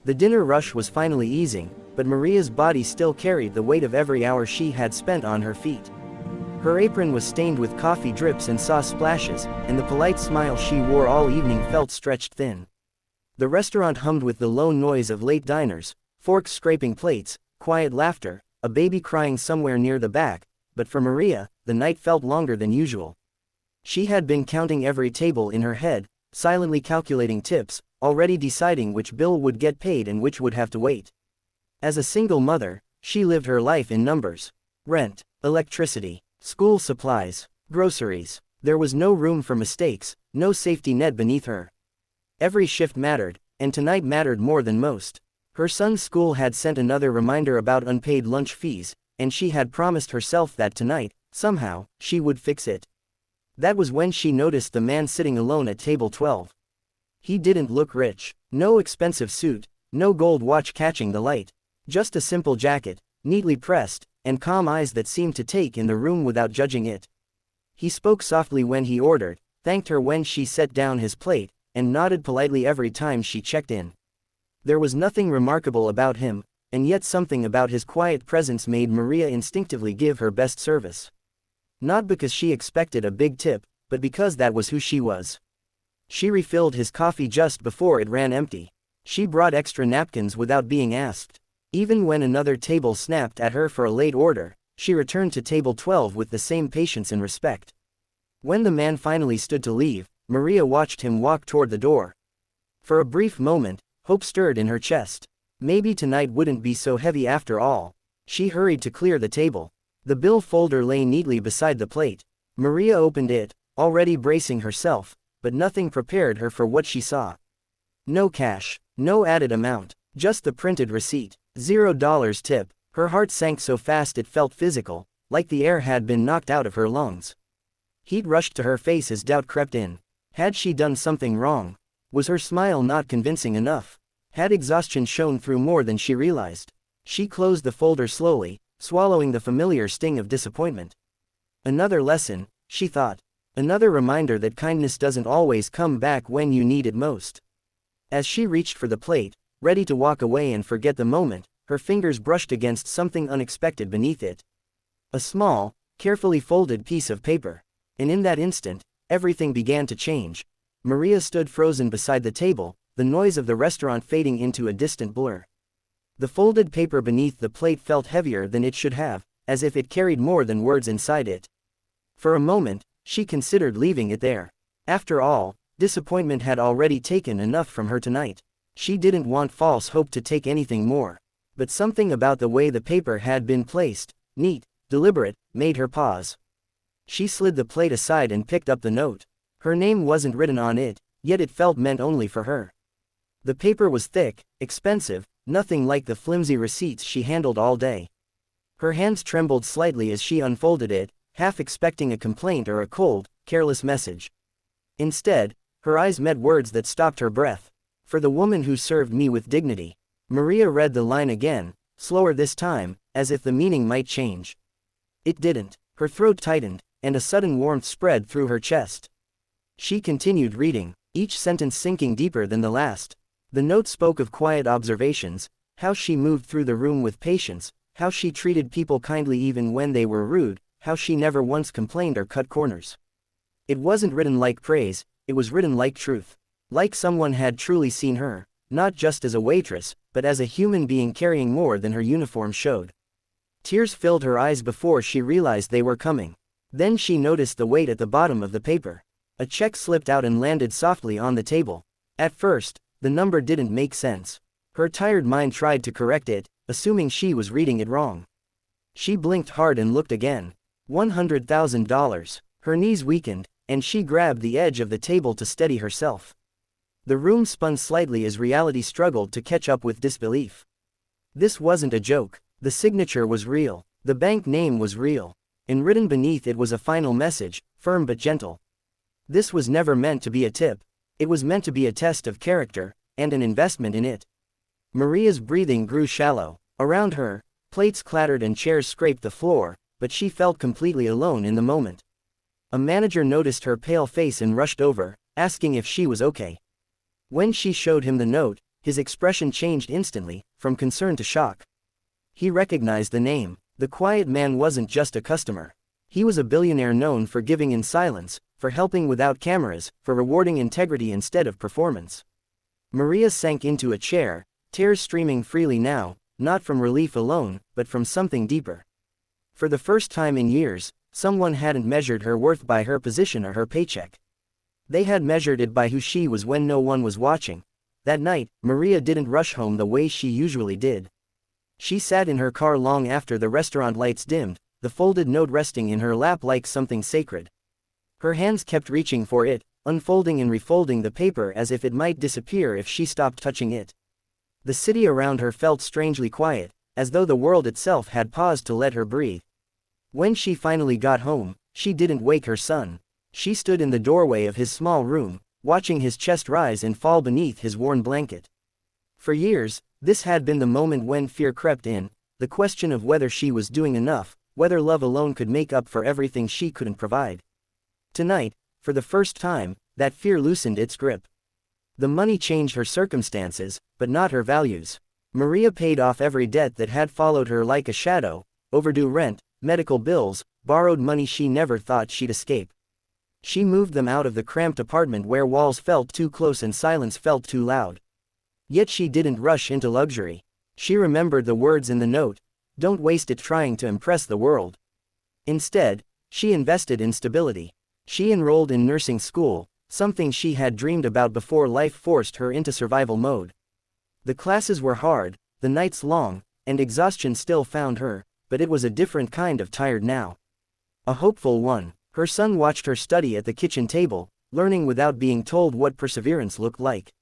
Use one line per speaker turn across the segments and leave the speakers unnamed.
The dinner rush was finally easing, but Maria's body still carried the weight of every hour she had spent on her feet. Her apron was stained with coffee drips and sauce splashes, and the polite smile she wore all evening felt stretched thin. The restaurant hummed with the lone noise of late diners, forks scraping plates, quiet laughter, a baby crying somewhere near the back, but for Maria, the night felt longer than usual. She had been counting every table in her head, silently calculating tips, already deciding which bill would get paid and which would have to wait. As a single mother, she lived her life in numbers. Rent, electricity, school supplies, groceries. There was no room for mistakes, no safety net beneath her. Every shift mattered, and tonight mattered more than most. Her son's school had sent another reminder about unpaid lunch fees, and she had promised herself that tonight, somehow, she would fix it. That was when she noticed the man sitting alone at table 12. He didn't look rich. No expensive suit, no gold watch catching the light. Just a simple jacket, neatly pressed, and calm eyes that seemed to take in the room without judging it. He spoke softly when he ordered, thanked her when she set down his plate, and nodded politely every time she checked in. There was nothing remarkable about him, and yet something about his quiet presence made Maria instinctively give her best service. Not because she expected a big tip, but because that was who she was. She refilled his coffee just before it ran empty. She brought extra napkins without being asked. Even when another table snapped at her for a late order, she returned to table 12 with the same patience and respect. When the man finally stood to leave, Maria watched him walk toward the door. For a brief moment, hope stirred in her chest. Maybe tonight wouldn't be so heavy after all. She hurried to clear the table. The bill folder lay neatly beside the plate. Maria opened it, already bracing herself, but nothing prepared her for what she saw. No cash, no added amount, just the printed receipt. $0 tip. Her heart sank so fast it felt physical, like the air had been knocked out of her lungs. Heat rushed to her face as doubt crept in. Had she done something wrong? Was her smile not convincing enough? Had exhaustion shown through more than she realized? She closed the folder slowly, swallowing the familiar sting of disappointment. Another lesson, she thought. Another reminder that kindness doesn't always come back when you need it most. As she reached for the plate, ready to walk away and forget the moment, her fingers brushed against something unexpected beneath it. A small, carefully folded piece of paper. And in that instant, everything began to change. Maria stood frozen beside the table, the noise of the restaurant fading into a distant blur. The folded paper beneath the plate felt heavier than it should have, as if it carried more than words inside it. For a moment, she considered leaving it there. After all, disappointment had already taken enough from her tonight. She didn't want false hope to take anything more. But something about the way the paper had been placed, neat, deliberate, made her pause. She slid the plate aside and picked up the note. Her name wasn't written on it, yet it felt meant only for her. The paper was thick, expensive, nothing like the flimsy receipts she handled all day. Her hands trembled slightly as she unfolded it, half expecting a complaint or a cold, careless message. Instead, her eyes met words that stopped her breath. For the woman who served me with dignity. Maria read the line again, slower this time, as if the meaning might change. It didn't. Her throat tightened, and a sudden warmth spread through her chest. She continued reading, each sentence sinking deeper than the last. The note spoke of quiet observations, how she moved through the room with patience, how she treated people kindly even when they were rude, how she never once complained or cut corners. It wasn't written like praise, it was written like truth. Like someone had truly seen her, not just as a waitress, but as a human being carrying more than her uniform showed. Tears filled her eyes before she realized they were coming. Then she noticed the weight at the bottom of the paper. A check slipped out and landed softly on the table. At first, the number didn't make sense. Her tired mind tried to correct it, assuming she was reading it wrong. She blinked hard and looked again. $100,000. Her knees weakened, and she grabbed the edge of the table to steady herself. The room spun slightly as reality struggled to catch up with disbelief. This wasn't a joke. The signature was real. The bank name was real. And written beneath it was a final message, firm but gentle. This was never meant to be a tip. It was meant to be a test of character, and an investment in it. Maria's breathing grew shallow. Around her, plates clattered and chairs scraped the floor, but she felt completely alone in the moment. A manager noticed her pale face and rushed over, asking if she was okay. When she showed him the note, his expression changed instantly, from concern to shock. He recognized the name. The quiet man wasn't just a customer. He was a billionaire known for giving in silence, for helping without cameras, for rewarding integrity instead of performance. Maria sank into a chair, tears streaming freely now, not from relief alone, but from something deeper. For the first time in years, someone hadn't measured her worth by her position or her paycheck. They had measured it by who she was when no one was watching. That night, Maria didn't rush home the way she usually did. She sat in her car long after the restaurant lights dimmed, the folded note resting in her lap like something sacred. Her hands kept reaching for it, unfolding and refolding the paper as if it might disappear if she stopped touching it. The city around her felt strangely quiet, as though the world itself had paused to let her breathe. When she finally got home, she didn't wake her son. She stood in the doorway of his small room, watching his chest rise and fall beneath his worn blanket. For years, this had been the moment when fear crept in, the question of whether she was doing enough, whether love alone could make up for everything she couldn't provide. Tonight, for the first time, that fear loosened its grip. The money changed her circumstances, but not her values. Maria paid off every debt that had followed her like a shadow: overdue rent, medical bills, borrowed money she never thought she'd escape. She moved them out of the cramped apartment where walls felt too close and silence felt too loud. Yet she didn't rush into luxury. She remembered the words in the note: "Don't waste it trying to impress the world." Instead, she invested in stability. She enrolled in nursing school, something she had dreamed about before life forced her into survival mode. The classes were hard, the nights long, and exhaustion still found her, but it was a different kind of tired now. A hopeful one. Her son watched her study at the kitchen table, learning without being told what perseverance looked like.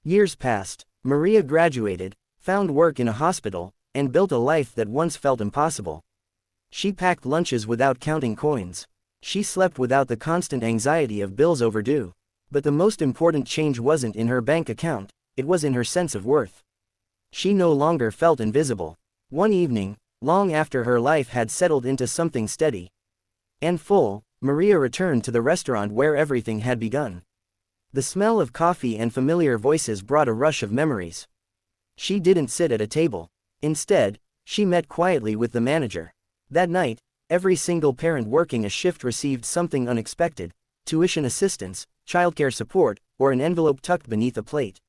Years passed. Maria graduated, found work in a hospital, and built a life that once felt impossible. She packed lunches without counting coins. She slept without the constant anxiety of bills overdue. But the most important change wasn't in her bank account, it was in her sense of worth. She no longer felt invisible. One evening, long after her life had settled into something steady and full, Maria returned to the restaurant where everything had begun. The smell of coffee and familiar voices brought a rush of memories. She didn't sit at a table. Instead, she met quietly with the manager. That night, every single parent working a shift received something unexpected: tuition assistance, childcare support, or an envelope tucked beneath a plate.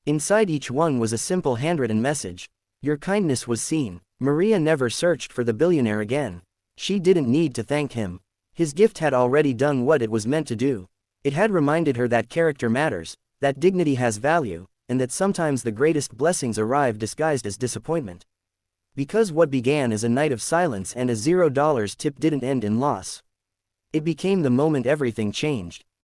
Inside each one was a simple handwritten message: "Your kindness was seen." Maria never searched for the billionaire again. She didn't need to thank him. His gift had already done what it was meant to do. It had reminded her that character matters, that dignity has value, and that sometimes the greatest blessings arrive disguised as disappointment. Because what began as a night of silence and a $0 tip didn't end in loss. It became the moment everything changed.